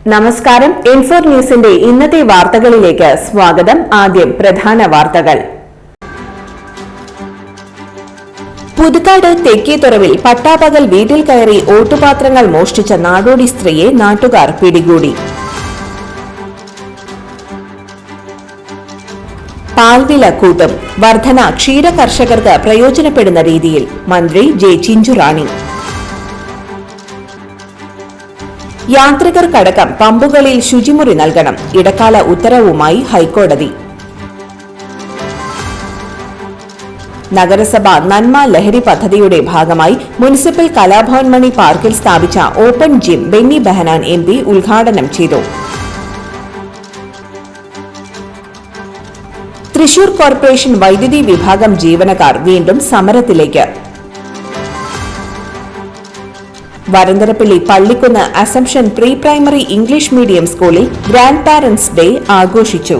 നമസ്കാരം. ഇൻഫോർ ന്യൂസിന്റെ ഇന്നത്തെ വാർത്തകളിലേക്ക് സ്വാഗതം. ആദ്യം പ്രധാന വാർത്തകൾ. പുതുക്കാട് തെക്കേത്തുറവിൽ പട്ടാപകൽ വീട്ടിൽ കയറി ഓട്ടുപാത്രങ്ങൾ മോഷ്ടിച്ച നാടോടി സ്ത്രീയെ നാട്ടുകാർ പിടികൂടി. പാൽവില കൂട്ടും, വർധന ക്ഷീര കർഷകർക്ക് പ്രയോജനപ്പെടുന്ന രീതിയിൽ മന്ത്രി ജെ ചിഞ്ചുറാണി. യാത്രികർക്കടക്കം പമ്പുകളിൽ ശുചിമുറി നൽകണം, ഇടക്കാല ഉത്തരവുമായി ഹൈക്കോടതി. നഗരസഭ നന്മ ലഹരി പദ്ധതിയുടെ ഭാഗമായി മുനിസിപ്പൽ കലാഭവൻ മണി പാർക്കിൽ സ്ഥാപിച്ച open gym Benny Behanan MP ഉദ്ഘാടനം ചെയ്തു. തൃശൂർ കോർപ്പറേഷൻ വൈദ്യുതി വിഭാഗം ജീവനക്കാർ വീണ്ടും സമരത്തിലേക്ക്. Varandarappilly Pallikkunnu Assumption pre primary English medium സ്കൂളിൽ ഗ്രാൻഡ് പാരന്റ്സ് ഡേ ആഘോഷിച്ചു.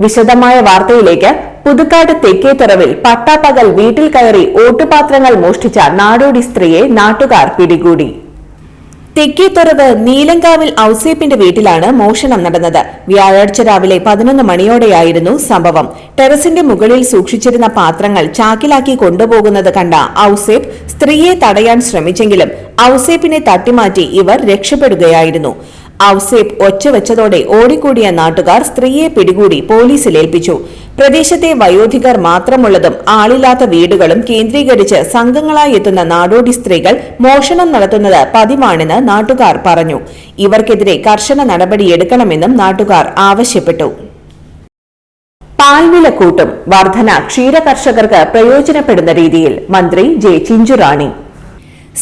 വിശദമായ വാർത്തയിലേക്ക്. പുതുക്കാട് തെക്കേത്തുറവിൽ പട്ടാപ്പകൽ വീട്ടിൽ കയറി ഓട്ടുപാത്രങ്ങൾ മോഷ്ടിച്ച നാടോടി സ്ത്രീയെ നാട്ടുകാർ പിടികൂടി. തെക്കേത്തുറവ് നീലങ്കാവിൽ ഔസേപ്പിന്റെ വീട്ടിലാണ് മോഷണം നടന്നത്. വ്യാഴാഴ്ച രാവിലെ 11 മണിയോടെയായിരുന്നു സംഭവം. ടെറസിന്റെ മുകളിൽ സൂക്ഷിച്ചിരുന്ന പാത്രങ്ങൾ ചാക്കിലാക്കി കൊണ്ടുപോകുന്നത് കണ്ട ഔസേപ്പ് സ്ത്രീയെ തടയാൻ ശ്രമിച്ചെങ്കിലും ഔസേപ്പിനെ തട്ടിമാറ്റി ഇവർ രക്ഷപ്പെടുകയായിരുന്നു. ഔസേപ്പ് ഒച്ചവെച്ചതോടെ ഓടിക്കൂടിയ നാട്ടുകാർ സ്ത്രീയെ പിടികൂടി പോലീസിൽ ഏൽപ്പിച്ചു. പ്രദേശത്തെ വയോധികർ മാത്രമുള്ളതും ആളില്ലാത്ത വീടുകളും കേന്ദ്രീകരിച്ച് സംഘങ്ങളായി എത്തുന്ന നാടോടി സ്ത്രീകൾ മോഷണം നടത്തുന്നത് പതിവാണെന്ന് നാട്ടുകാർ പറഞ്ഞു. ഇവർക്കെതിരെ കർശന നടപടിയെടുക്കണമെന്നും നാട്ടുകാർ ആവശ്യപ്പെട്ടു. പാൽവില കൂട്ടും, വർധന ക്ഷീര കർഷകർക്ക് പ്രയോജനപ്പെടുന്ന രീതിയിൽ മന്ത്രി ജെ ചിഞ്ചുറാണി.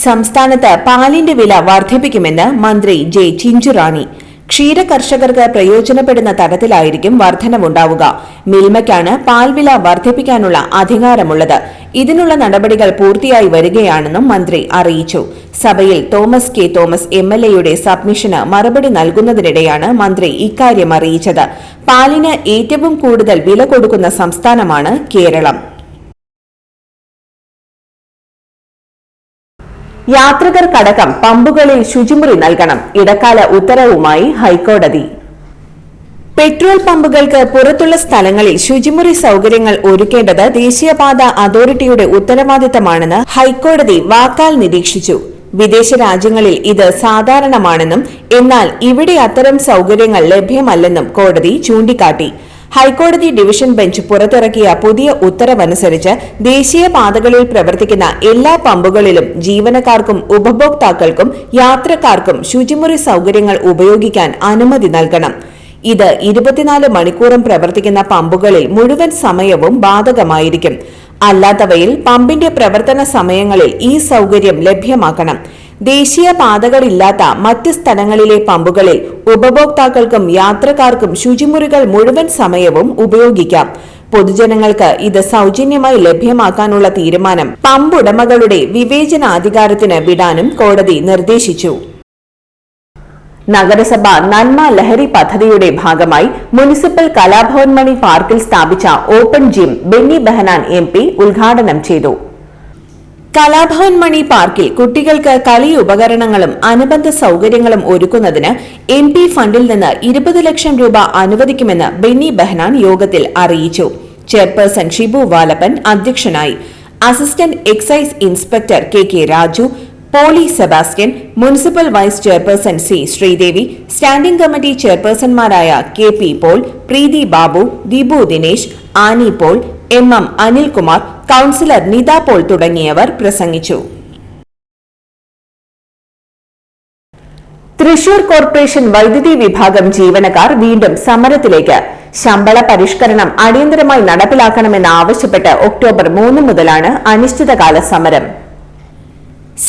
സംസ്ഥാനത്ത് പാലിന്റെ വില വർദ്ധിപ്പിക്കുമെന്ന് മന്ത്രി ജെ ചിഞ്ചുറാണി. ക്ഷീര കർഷകർക്ക് പ്രയോജനപ്പെടുന്ന തരത്തിലായിരിക്കും വർധനവുണ്ടാവുക. മിൽമയ്ക്കാണ് പാൽവില വർദ്ധിപ്പിക്കാനുള്ള അധികാരമുള്ളത്. ഇതിനുള്ള നടപടികൾ പൂർത്തിയായി വരികയാണെന്നും മന്ത്രി അറിയിച്ചു. സഭയിൽ തോമസ് കെ തോമസ് MLA സബ്മിഷന് മറുപടി നൽകുന്നതിനിടെയാണ് മന്ത്രി ഇക്കാര്യം അറിയിച്ചത്. പാലിന് ഏറ്റവും കൂടുതൽ വില കൊടുക്കുന്ന സംസ്ഥാനമാണ് കേരളം. യാത്രികർക്കടക്കം പമ്പുകളിൽ ശുചിമുറി നൽകണം, ഇടക്കാല ഉത്തരവുമായി ഹൈക്കോടതി. പെട്രോൾ പമ്പുകൾക്ക് പുറത്തുള്ള സ്ഥലങ്ങളിൽ ശുചിമുറി സൗകര്യങ്ങൾ ഒരുക്കേണ്ടത് ദേശീയപാത അതോറിറ്റിയുടെ ഉത്തരവാദിത്തമാണെന്ന് ഹൈക്കോടതി വാക്കാൽ നിരീക്ഷിച്ചു. വിദേശ രാജ്യങ്ങളിൽ ഇത് സാധാരണമാണെന്നും എന്നാൽ ഇവിടെ അത്തരം സൗകര്യങ്ങൾ ലഭ്യമല്ലെന്നും കോടതി ചൂണ്ടിക്കാട്ടി. ഹൈക്കോടതി ഡിവിഷൻ ബെഞ്ച് പുറത്തിറക്കിയ പുതിയ ഉത്തരവനുസരിച്ച് ദേശീയപാതകളിൽ പ്രവർത്തിക്കുന്ന എല്ലാ പമ്പുകളിലും ജീവനക്കാർക്കും ഉപഭോക്താക്കൾക്കും യാത്രക്കാർക്കും ശുചിമുറി സൗകര്യങ്ങൾ ഉപയോഗിക്കാൻ അനുമതി നൽകണം. ഇത് 24 മണിക്കൂറും പ്രവർത്തിക്കുന്ന പമ്പുകളിൽ മുഴുവൻ സമയവും ബാധകമായിരിക്കും. അല്ലാത്തവയിൽ പമ്പിന്റെ പ്രവർത്തന സമയങ്ങളിൽ ഈ സൗകര്യം ലഭ്യമാക്കണം. ദേശീയപാതകളില്ലാത്ത മറ്റ് സ്ഥലങ്ങളിലെ പമ്പുകളിൽ ഉപഭോക്താക്കൾക്കും യാത്രക്കാർക്കും ശുചിമുറികൾ മുഴുവൻ സമയവും ഉപയോഗിക്കാം. പൊതുജനങ്ങൾക്ക് ഇത് സൗജന്യമായി ലഭ്യമാക്കാനുള്ള തീരുമാനം പമ്പുടമകളുടെ വിവേചനാധികാരത്തിന് വിടാനും കോടതി നിർദ്ദേശിച്ചു. നഗരസഭ നന്മ ലഹരി പദ്ധതിയുടെ ഭാഗമായി മുനിസിപ്പൽ കലാഭവൻ മണി പാർക്കിൽ സ്ഥാപിച്ച open gym Benny Behanan MP ഉദ്ഘാടനം ചെയ്തു. കലാഭവൻ മണി പാർക്കിൽ കുട്ടികൾക്ക് കളി ഉപകരണങ്ങളും അനുബന്ധ സൗകര്യങ്ങളും ഒരുക്കുന്നതിന് MP ഫണ്ടിൽ നിന്ന് 20 ലക്ഷം രൂപ അനുവദിക്കുമെന്ന് ബെന്നി ബെഹനാൻ യോഗത്തിൽ അറിയിച്ചു. ചെയർപേഴ്സൺ ഷിബു വാലപ്പൻ അധ്യക്ഷനായി. Assistant excise inspector KK Raju, Poly Sebastian, municipal vice chairperson C Sreedevi, standing committee ചെയർപേഴ്സൺമാരായ KP Paul, Preethi Babu, Dibu Dinesh, Annie Paul, MM Anilkumar, councillor Nitha Paul തുടങ്ങിയവർ പ്രസംഗിച്ചു. തൃശൂർ കോർപ്പറേഷൻ വൈദ്യുതി വിഭാഗം ജീവനക്കാർ വീണ്ടും സമരത്തിലേക്ക്. ശമ്പള പരിഷ്കരണം അടിയന്തരമായി നടപ്പിലാക്കണമെന്നാവശ്യപ്പെട്ട് ഒക്ടോബർ 3 മുതലാണ് അനിശ്ചിതകാല സമരം.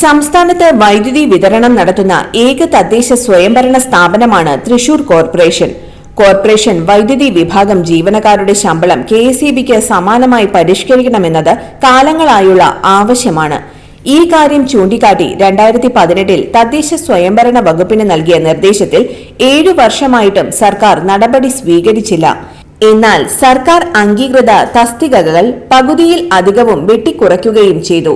സംസ്ഥാനത്ത് വൈദ്യുതി വിതരണം നടത്തുന്ന ഏക തദ്ദേശ സ്വയംഭരണ സ്ഥാപനമാണ് തൃശൂർ കോർപ്പറേഷൻ. കോർപ്പറേഷൻ വൈദ്യുതി വിഭാഗം ജീവനക്കാരുടെ ശമ്പളം KSEBക്ക് സമാനമായി പരിഷ്കരിക്കണമെന്നത് കാലങ്ങളായുള്ള ആവശ്യമാണ്. ഈ കാര്യം ചൂണ്ടിക്കാട്ടി 2018 തദ്ദേശ സ്വയംഭരണ വകുപ്പിന് നൽകിയ നിർദ്ദേശത്തിൽ 7 വർഷമായിട്ടും സർക്കാർ നടപടി സ്വീകരിച്ചില്ല. എന്നാൽ സർക്കാർ അംഗീകൃത തസ്തികകൾ പകുതിയിൽ അധികവും വെട്ടിക്കുറയ്ക്കുകയും ചെയ്തു.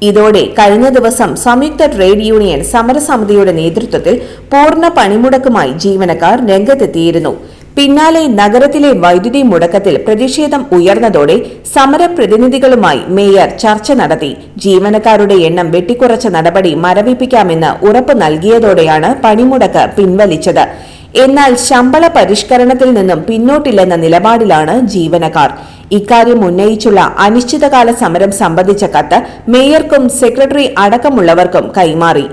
ഇതോടെ കഴിഞ്ഞ ദിവസം സംയുക്ത ട്രേഡ് യൂണിയൻ സമരസമിതിയുടെ നേതൃത്വത്തിൽ പൂർണ്ണ പണിമുടക്കുമായി ജീവനക്കാർ രംഗത്തെത്തിയിരുന്നു. പിന്നാലെ നഗരത്തിലെ വൈദ്യുതി മുടക്കത്തിൽ പ്രതിഷേധം ഉയർന്നതോടെ സമരപ്രതിനിധികളുമായി മേയർ ചർച്ച നടത്തി. ജീവനക്കാരുടെ എണ്ണം വെട്ടിക്കുറച്ച നടപടി മരവിപ്പിക്കാമെന്ന് ഉറപ്പ് നൽകിയതോടെയാണ് പണിമുടക്ക് പിൻവലിച്ചത്. എന്നാൽ ശമ്പള പരിഷ്കരണത്തിൽ നിന്നും പിന്നോട്ടില്ലെന്ന നിലപാടിലാണ് ജീവനക്കാർ. ഇക്കാര്യം ഉന്നയിച്ചുള്ള അനിശ്ചിതകാല സമരം സംബന്ധിച്ച കത്ത് മേയർക്കും സെക്രട്ടറി അടക്കമുള്ളവർക്കും കൈമാറി.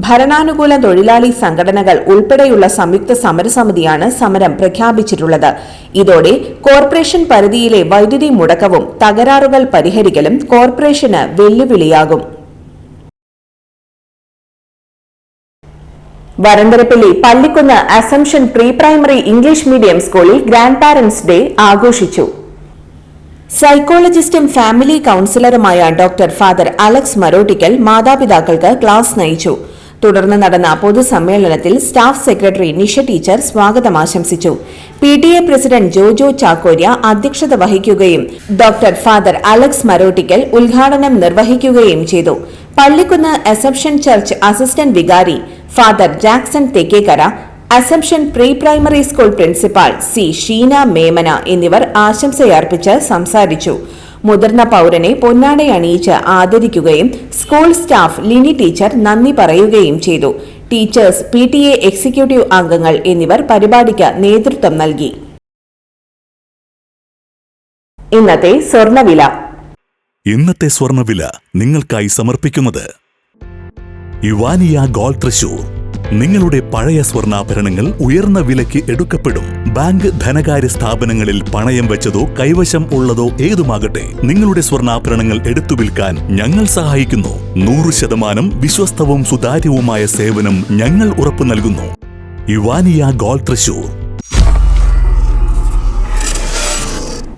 ഭരണാനുകൂല തൊഴിലാളി സംഘടനകൾ ഉൾപ്പെടെയുള്ള സംയുക്ത സമരസമിതിയാണ് സമരം പ്രഖ്യാപിച്ചിട്ടുള്ളത്. ഇതോടെ കോർപ്പറേഷൻ പരിധിയിലെ വൈദ്യുതി മുടക്കവും തകരാറുകൾ പരിഹരിക്കലും കോർപ്പറേഷന് വെല്ലുവിളിയാകും. Varandarappilly Pallikkunnu Assumption pre primary English medium സ്കൂളിൽ ഗ്രാൻഡ് പാരന്റ്സ് ഡേ ആഘോഷിച്ചു. സൈക്കോളജിസ്റ്റും ഫാമിലി കൌൺസിലറുമായ ഡോക്ടർ ഫാദർ അലക്സ് മരോട്ടിക്കൽ മാതാപിതാക്കൾക്ക് ക്ലാസ് നയിച്ചു. തുടർന്ന് നടന്ന പൊതുസമ്മേളനത്തിൽ സ്റ്റാഫ് സെക്രട്ടറി നിഷ ടീച്ചർ സ്വാഗതം ആശംസിച്ചു. PTA പ്രസിഡന്റ് ജോജോ ചാക്കോര്യ അധ്യക്ഷത വഹിക്കുകയും ഡോക്ടർ ഫാദർ അലക്സ് മരോട്ടിക്കൽ ഉദ്ഘാടനം നിർവഹിക്കുകയും ചെയ്തു. പള്ളിക്കുന്ന് അസംഷൻ ചർച്ച് അസിസ്റ്റന്റ് വികാരി father Jackson Thekkekkara, Assumption pre primary school principal C Sheena Memana എന്നിവർ ആശംസയർപ്പിച്ച് സംസാരിച്ചു. മുതിർന്ന പൌരനെ പൊന്നാടയണിയിച്ച് ആദരിക്കുകയും സ്കൂൾ സ്റ്റാഫ് ലിനി ടീച്ചർ നന്ദി പറയുകയും ചെയ്തു. ടീച്ചേഴ്സ്, PTA എക്സിക്യൂട്ടീവ് അംഗങ്ങൾ എന്നിവർ പരിപാടിക്ക് നേതൃത്വം നൽകി. ഇന്നത്തെ സ്വർണ്ണവില നിങ്ങൾക്കായി സമർപ്പിക്കുന്നത് ഇവാനിയ ഗോൾഡ് തൃശൂർ. നിങ്ങളുടെ പഴയ സ്വർണ്ണാഭരണങ്ങൾ ഉയർന്ന വിലയ്ക്ക് എടുക്കപ്പെടും. ബാങ്ക്, ധനകാര്യ സ്ഥാപനങ്ങളിൽ പണയം വെച്ചതോ കൈവശം ഉള്ളതോ ഏതുമാകട്ടെ, നിങ്ങളുടെ സ്വർണ്ണാഭരണങ്ങൾ എടുത്തു വിൽക്കാൻ ഞങ്ങൾ സഹായിക്കുന്നു. 100% വിശ്വസ്തവും സുതാര്യവുമായ സേവനം ഞങ്ങൾ ഉറപ്പു നൽകുന്നു. ഇവാനിയ ഗോൾഡ് തൃശൂർ.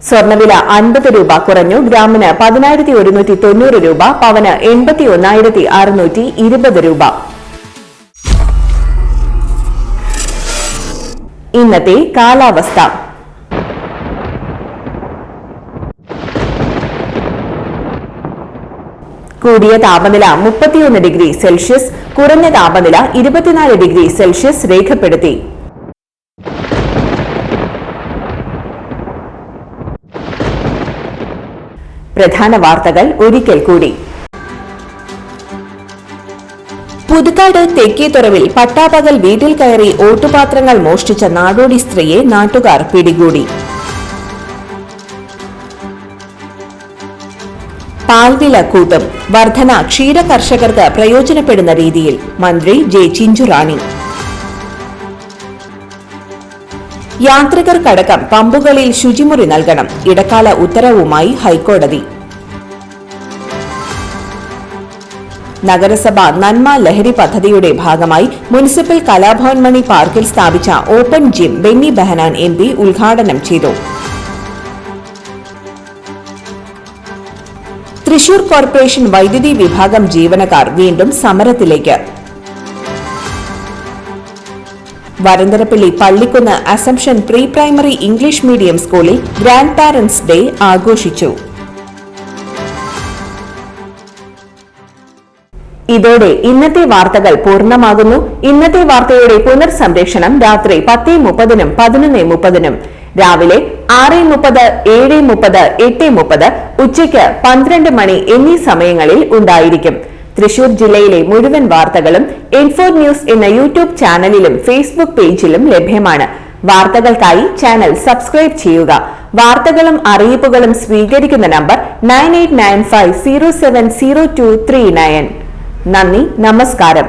സ്വർണ്ണവില 50 രൂപ കുറഞ്ഞു. ഗ്രാമിന് 11,190 രൂപ, പവന് 81,620 രൂപ. ഇന്നത്തെ കാലാവസ്ഥ. കൂടിയ താപനില 31 ഡിഗ്രി സെൽഷ്യസ്, കുറഞ്ഞ താപനില 24 ഡിഗ്രി സെൽഷ്യസ് രേഖപ്പെടുത്തി. പ്രധാന വാർത്തകൾ ഒരിക്കൽ കൂടി. പുതുക്കാട് തെക്കേത്തുറവിൽ പട്ടാപ്പകൽ വീട്ടിൽ കയറി ഓട്ടുപാത്രങ്ങൾ മോഷ്ടിച്ച നാടോടി സ്ത്രീയെ നാട്ടുകാർ പിടികൂടി. പാൽവില കൂട്ടും, വർധന ക്ഷീര കർഷകർക്ക് പ്രയോജനപ്പെടുന്ന രീതിയിൽ മന്ത്രി ജെ ചിഞ്ചുറാണി. യാത്രികർക്കടക്കം പമ്പുകളിൽ ശുചിമുറി നൽകണം, ഇടക്കാല ഉത്തരവുമായി ഹൈക്കോടതി. നഗരസഭ നന്മ ലഹരി പദ്ധതിയുടെ ഭാഗമായി മുനിസിപ്പൽ കലാഭവൻ മണി പാർക്കിൽ സ്ഥാപിച്ച open gym Benny Behanan MP ഉദ്ഘാടനം ചെയ്തു. തൃശൂർ കോർപ്പറേഷൻ വൈദ്യുതി വിഭാഗം ജീവനക്കാർ വീണ്ടും സമരത്തിലേക്ക്. Varandarappilly Pallikkunnu Assumption pre primary English medium സ്കൂളിൽ ഗ്രാൻഡ് പാരന്റ്സ് ഡേ ആഘോഷിച്ചു. ഇതോടെ ഇന്നത്തെ വാർത്തകൾ പൂർണ്ണമാകുന്നു. ഇന്നത്തെ വാർത്തയുടെ പുനർസംപ്രേഷണം രാത്രി 10:30-നും 11:30-നും, രാവിലെ 6:30, 7:30, 8:30, ഉച്ചയ്ക്ക് 12 മണി എന്നീ സമയങ്ങളിൽ ഉണ്ടായിരിക്കും. തൃശൂർ ജില്ലയിലെ മുഴുവൻ വാർത്തകളും ഇൻഫോ ന്യൂസ് എന്ന യൂട്യൂബ് ചാനലിലും ഫേസ്ബുക്ക് പേജിലും ലഭ്യമാണ്. വാർത്തകൾക്കായി ചാനൽ സബ്സ്ക്രൈബ് ചെയ്യുക. വാർത്തകളും അറിയിപ്പുകളും സ്വീകരിക്കുന്ന നമ്പർ 9895070239. നന്ദി, നമസ്കാരം.